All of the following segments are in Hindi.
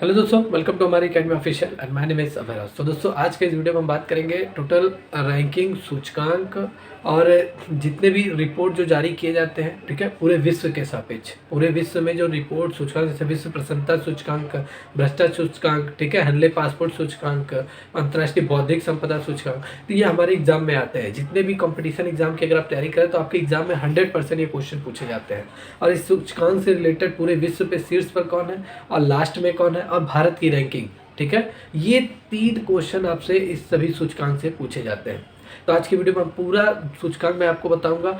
हेलो दोस्तों, वेलकम टू हमारी academy official and my name is Abhayraj. तो दोस्तों, आज के इस वीडियो में हम बात करेंगे टोटल रैंकिंग सूचकांक और जितने भी रिपोर्ट जो जारी किए जाते हैं, ठीक है, पूरे विश्व के सापेक्ष पूरे विश्व में जो रिपोर्ट सूचकांक जैसे विश्व प्रसन्नता सूचकांक, भ्रष्टाचार सूचकांक, ठीक है, हनले पासपोर्ट सूचकांक, अंतर्राष्ट्रीय बौद्धिक संपदा सूचकांक, तो ये हमारे एग्जाम में आते हैं। जितने भी कंपटीशन एग्जाम की अगर आप तैयारी करें तो आपके एग्जाम में 100% ये क्वेश्चन पूछे जाते हैं। और इस सूचकांक से रिलेटेड पूरे विश्व पे शीर्ष पर कौन है और लास्ट में कौन है और भारत की रैंकिंग, ठीक है, ये 3 क्वेश्चन आपसे इस सभी सूचकांक से पूछे जाते हैं। तो आज की वीडियो में पूरा सूचकांक मैं आपको बताऊंगा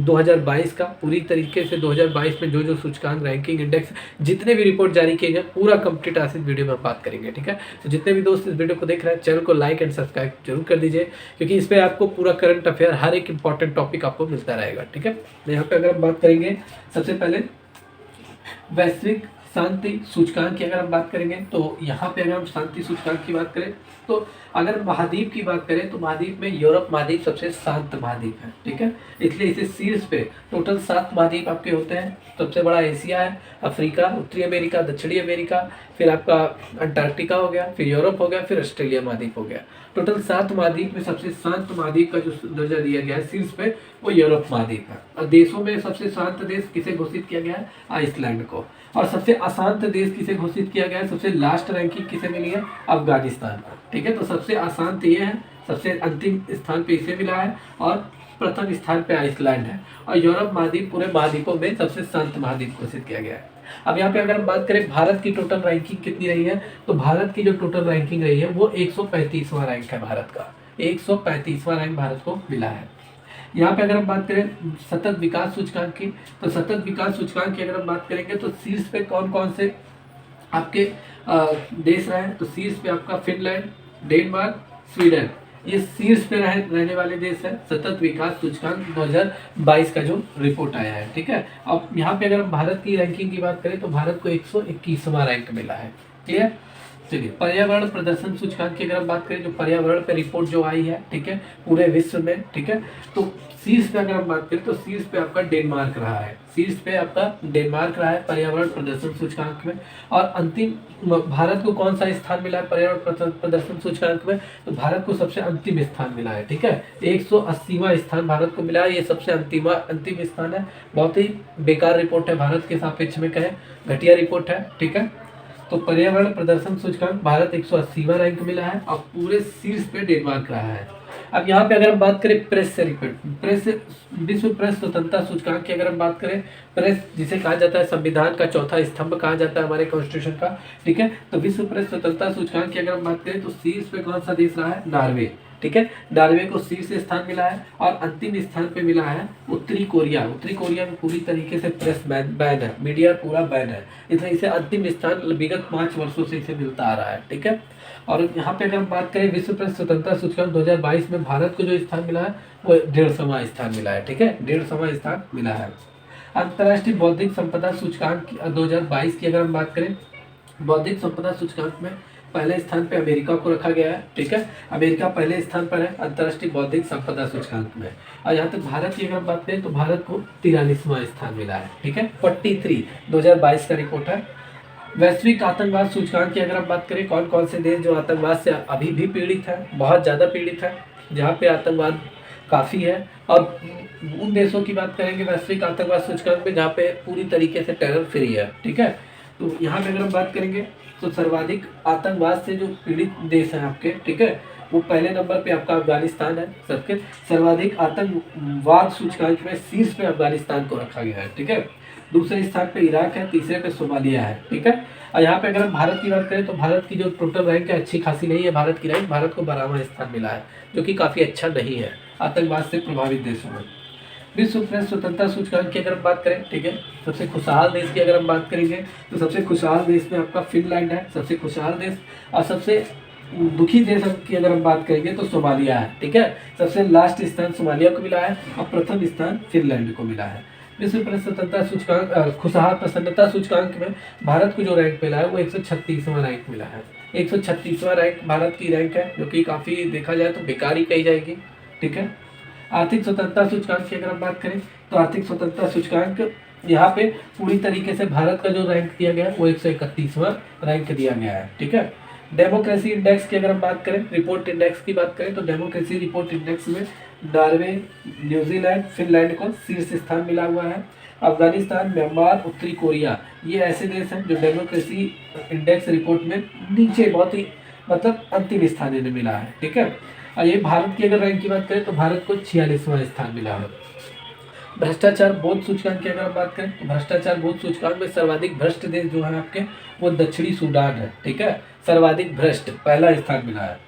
2022 का, पूरी तरीके से 2022 में जो जो सूचकांक रैंकिंग इंडेक्स जितने भी रिपोर्ट जारी किए गए पूरा कंप्लीट आज इस वीडियो में बात करेंगे, ठीक है। तो जितने भी दोस्त इस वीडियो को देख रहे हैं चैनल को लाइक एंड सब्सक्राइब जरूर कर दीजिए, क्योंकि इस पर आपको पूरा करंट अफेयर हर एक इंपॉर्टेंट टॉपिक आपको मिलता रहेगा, ठीक है। यहाँ पे अगर हम बात करेंगे सबसे पहले वैश्विक शांति सूचकांक की अगर हम बात करेंगे तो यहाँ पे अगर हम शांति सूचकांक की बात करें तो अगर महाद्वीप की बात करें तो महाद्वीप में यूरोप महाद्वीप सबसे शांत महाद्वीप है, ठीक है, इसलिए इसे शीर्ष पे टोटल 7 महाद्वीप आपके होते हैं। सबसे बड़ा एशिया है, अफ्रीका, उत्तरी अमेरिका, दक्षिणी अमेरिका, फिर आपका अंटार्कटिका हो गया, फिर यूरोप हो गया, फिर ऑस्ट्रेलिया महाद्वीप हो गया। टोटल 7 महाद्वीप में सबसे शांत महाद्वीप का जो दर्जा दिया गया है शीर्ष पे वो यूरोप महाद्वीप है। और देशों में सबसे शांत देश किसे घोषित किया गया है? आइसलैंड को। और सबसे अशांत देश किसे घोषित किया गया है? सबसे लास्ट रैंकिंग किसे मिली है? अफगानिस्तान को, ठीक है। तो सबसे अशांत ये है, सबसे अंतिम स्थान पे इसे मिला है और प्रथम स्थान पे आइसलैंड है। और यूरोप महाद्वीप पूरे महाद्वीपों में सबसे शांत महाद्वीप घोषित किया गया है। अब यहाँ पे अगर हम बात करें भारत की टोटल रैंकिंग कितनी रही है, तो भारत की जो टोटल रैंकिंग रही है वो 135वां रैंक है भारत का। 135वां रैंक भारत को मिला है। यहाँ पे अगर हम बात करें सतत विकास सूचकांक की, तो सतत विकास सूचकांक की अगर हम बात करेंगे तो शीर्ष पे कौन कौन से आपके देश रहे हैं, तो शीर्ष पे आपका फिनलैंड, डेनमार्क, स्वीडन, ये शीर्ष पे रहने वाले देश है सतत विकास सूचकांक 2022 का जो रिपोर्ट आया है, ठीक है। अब यहाँ पे अगर हम भारत की रैंकिंग की बात करें तो भारत को 121वां रैंक मिला है, क्लियर। चलिए, पर्यावरण प्रदर्शन सूचकांक की अगर हम बात करें, जो पर्यावरण पे रिपोर्ट जो आई है, ठीक है, पूरे विश्व में, ठीक है, तो शीर्ष पे अगर हम बात करें तो शीर्ष पे आपका डेनमार्क रहा है। शीर्ष पे आपका डेनमार्क रहा है पर्यावरण प्रदर्शन सूचकांक में। और अंतिम भारत को कौन सा स्थान मिला है पर्यावरण प्रदर्शन सूचकांक में? तो भारत को सबसे अंतिम स्थान मिला है, ठीक है। 180वां स्थान भारत को मिला है। ये सबसे अंतिम स्थान है। बहुत ही बेकार रिपोर्ट है, भारत के सापेक्ष में कहें घटिया रिपोर्ट है, ठीक है। तो पर्यावरण प्रदर्शन सूचकांक भारत 180वां रैंक मिला है और पूरे शीर्ष पे डेनमार्क रहा है। अब यहाँ पे अगर हम बात करें प्रेस से विश्व प्रेस स्वतंत्रता सूचकांक की अगर हम बात करें, प्रेस जिसे कहा जाता है संविधान का चौथा स्तंभ कहा जाता है हमारे कॉन्स्टिट्यूशन का, ठीक है। तो विश्व प्रेस स्वतंत्रता सूचकांक की अगर हम बात करें तो शीर्ष पे कौन सा देश रहा है? नॉर्वे, ठीक है। नॉर्वे को शीर्ष स्थान मिला है। और अंतिम स्थान पे मिला है उत्तरी कोरिया। उत्तरी कोरिया में पूरी तरीके से प्रेस बैन है, मीडिया पूरा बैन है, इसलिए इसे अंतिम स्थान विगत 5 वर्षों से इसे मिलता आ रहा है, ठीक है। और यहाँ पे अगर हम बात करें विश्व प्रेस स्वतंत्रता सूचकांक 2022 में भारत को जो स्थान मिला है वो 150वां स्थान मिला है, ठीक है, 150वां स्थान मिला है। अंतर्राष्ट्रीय बौद्धिक संपदा सूचकांक 2022 की अगर हम बात करें, बौद्धिक संपदा सूचकांक में पहले स्थान पे अमेरिका को रखा गया है, ठीक है। अमेरिका पहले स्थान पर है अंतर्राष्ट्रीय बौद्धिक संपदा सूचकांक में। और यहाँ तक भारत की अगर हम बात करें तो भारत को 43वां स्थान मिला है, ठीक है। 43 2022 का रिपोर्ट है। वैश्विक आतंकवाद सूचकांक की अगर हम बात करें, कौन कौन से देश जो आतंकवाद से अभी भी पीड़ित है, बहुत ज़्यादा पीड़ित है, जहाँ पे आतंकवाद काफ़ी है। और उन देशों की बात करेंगे वैश्विक आतंकवाद सूचकांक में जहाँ पे पूरी तरीके से टेरर फ्री है, ठीक है। तो यहाँ पे अगर हम बात करेंगे तो सर्वाधिक आतंकवाद से जो पीड़ित देश हैं आपके, ठीक है, वो पहले नंबर पे आपका अफगानिस्तान है। सबके सर्वाधिक आतंकवाद सूचकांक में शीर्ष पे अफगानिस्तान को रखा गया है, ठीक है। दूसरे स्थान पे इराक है, तीसरे पे सोमालिया है, ठीक है। और यहाँ पे अगर हम भारत की बात करें तो भारत की जो टोटल रैंक है अच्छी खासी नहीं है भारत की रैंक। भारत को 12वां स्थान मिला है, जो कि काफ़ी अच्छा नहीं है आतंकवाद से प्रभावित देशों में। विश्व प्रेस स्वतंत्रता सूचकांक की अगर हम बात करें, ठीक है, सबसे खुशहाल देश की अगर हम बात करेंगे तो सबसे खुशहाल देश में आपका फिनलैंड है, सबसे खुशहाल देश। और सबसे दुखी देश की अगर हम बात करेंगे तो सोमालिया है, ठीक है। सबसे लास्ट स्थान सोमालिया को मिला है और प्रथम स्थान फिनलैंड को मिला है। विश्व प्रेस स्वतंत्रता सूचकांक खुशहाल प्रसन्नता सूचकांक में भारत को जो रैंक मिला है वो 136वां रैंक मिला है। 136वां रैंक भारत की रैंक है, जो कि काफ़ी देखा जाए तो बेकार ही कही जाएगी, ठीक है। आर्थिक स्वतंत्रता सूचकांक की अगर हम बात करें तो आर्थिक स्वतंत्रता सूचकांक यहाँ पे पूरी तरीके से भारत का जो रैंक दिया गया है वो 131वां रैंक दिया गया है, ठीक है। डेमोक्रेसी इंडेक्स की अगर हम बात करें, रिपोर्ट इंडेक्स की बात करें, तो डेमोक्रेसी रिपोर्ट इंडेक्स में नॉर्वे, न्यूजीलैंड, फिनलैंड को शीर्ष स्थान मिला हुआ है। अफगानिस्तान, म्यांमार, उत्तरी कोरिया, ये ऐसे देश हैं जो डेमोक्रेसी इंडेक्स रिपोर्ट में नीचे, बहुत ही मतलब अंतिम स्थान इन्हें मिला है, ठीक है। और ये भारत की अगर रैंक की बात करें तो भारत को 46वां स्थान मिला है। भ्रष्टाचार बोध सूचकांक की अगर हम बात करें तो भ्रष्टाचार बोध सूचकांक में सर्वाधिक भ्रष्ट देश जो है आपके वो दक्षिणी सूडान है, ठीक है। सर्वाधिक भ्रष्ट पहला स्थान मिला है,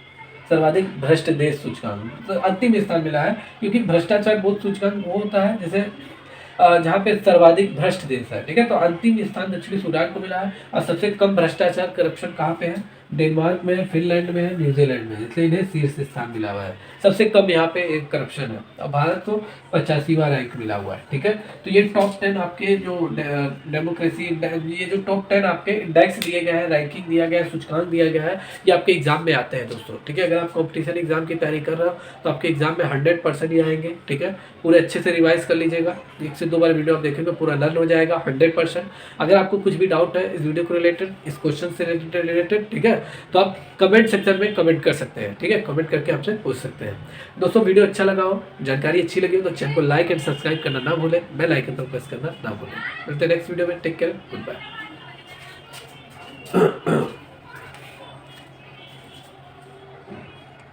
सर्वाधिक भ्रष्ट देश सूचकांक तो अंतिम स्थान मिला है, क्योंकि भ्रष्टाचार बोध सूचकांक वो होता है जैसे जहाँ पे सर्वाधिक भ्रष्ट देश है, ठीक है। तो अंतिम स्थान दक्षिणी सूडान को मिला है। और सबसे कम भ्रष्टाचार करप्शन कहाँ पे है? डेनमार्क में है, फिनलैंड में है, न्यूजीलैंड में है, इसलिए इन्हें शीर्ष स्थान मिला हुआ है। सबसे कम यहाँ पे एक करप्शन है। और भारत को 85वां रैंक मिला हुआ है, ठीक है। तो ये टॉप 10 आपके जो डेमोक्रेसी, ये जो टॉप 10 आपके इंडेक्स दिए गए हैं, रैंकिंग दिया गया है, सूचकांक दिया गया है, ये आपके एग्जाम में आते हैं दोस्तों, ठीक है। अगर आप कॉम्पिटिशन एग्जाम की तैयारी कर रहे हो तो आपके एग्जाम में 100% ही आएंगे, ठीक है। पूरे अच्छे से रिवाइज कर लीजिएगा, 1 से 2 बार वीडियो आप देखेंगे पूरा लर्न हो जाएगा 100%। अगर आपको कुछ भी डाउट है इस वीडियो को रिलेटेड, इस क्वेश्चन से रिलेटेड, ठीक है, तो आप कमेंट सेक्शन में कमेंट कर सकते हैं, ठीक है। कमेंट करके हमसे पूछ सकते हैं। दोस्तों वीडियो अच्छा लगा हो, जानकारी अच्छी लगी हो तो चैनल को लाइक एंड सब्सक्राइब करना ना भूलें, बेल आइकन पर प्रेस करना ना भूलें। मिलते हैं नेक्स्ट वीडियो में, टेक केयर, गुड बाय।